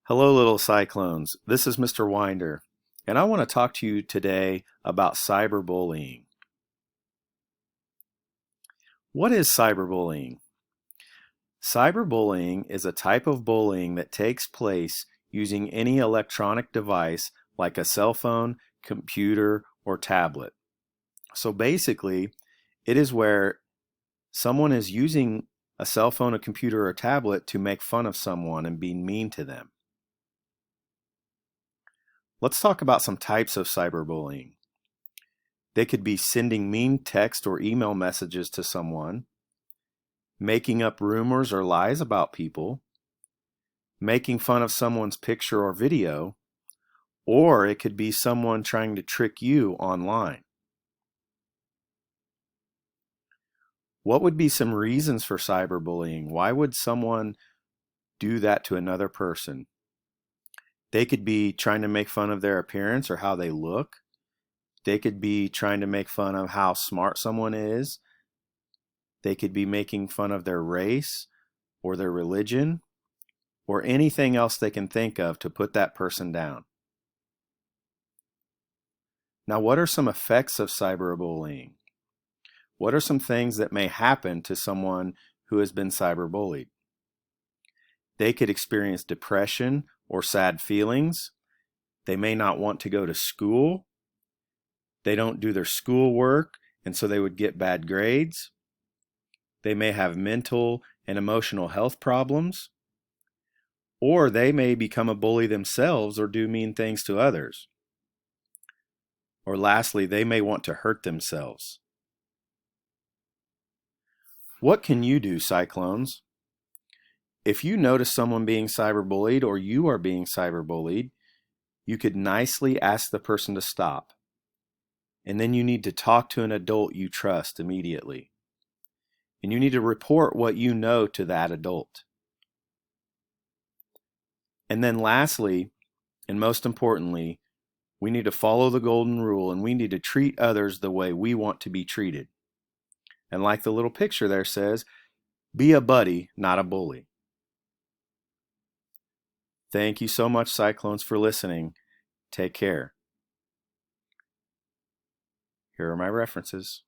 Hello, little cyclones. This is Mr. Winder, and I want to talk to you today about cyberbullying. What is cyberbullying? Cyberbullying is a type of bullying that takes place using any electronic device like a cell phone, computer, or tablet. So basically, it is where someone is using a cell phone, a computer, or tablet to make fun of someone and be mean to them. Let's talk about some types of cyberbullying. They could be sending mean text or email messages to someone, making up rumors or lies about people, making fun of someone's picture or video, or it could be someone trying to trick you online. What would be some reasons for cyberbullying? Why would someone do that to another person? They could be trying to make fun of their appearance or how they look. They could be trying to make fun of how smart someone is. They could be making fun of their race or their religion or anything else they can think of to put that person down. Now, what are some effects of cyberbullying? What are some things that may happen to someone who has been cyberbullied? They could experience depression or sad feelings. They may not want to go to school. They don't do their schoolwork, and so they would get bad grades. They may have mental and emotional health problems. Or they may become a bully themselves or do mean things to others. Or lastly, they may want to hurt themselves. What can you do, cyclones? If you notice someone being cyberbullied or you are being cyberbullied, you could nicely ask the person to stop. And then you need to talk to an adult you trust immediately. And you need to report what you know to that adult. And then lastly, and most importantly, we need to follow the golden rule and we need to treat others the way we want to be treated. And like the little picture there says, be a buddy, not a bully. Thank you so much, Cyclones, for listening. Take care. Here are my references.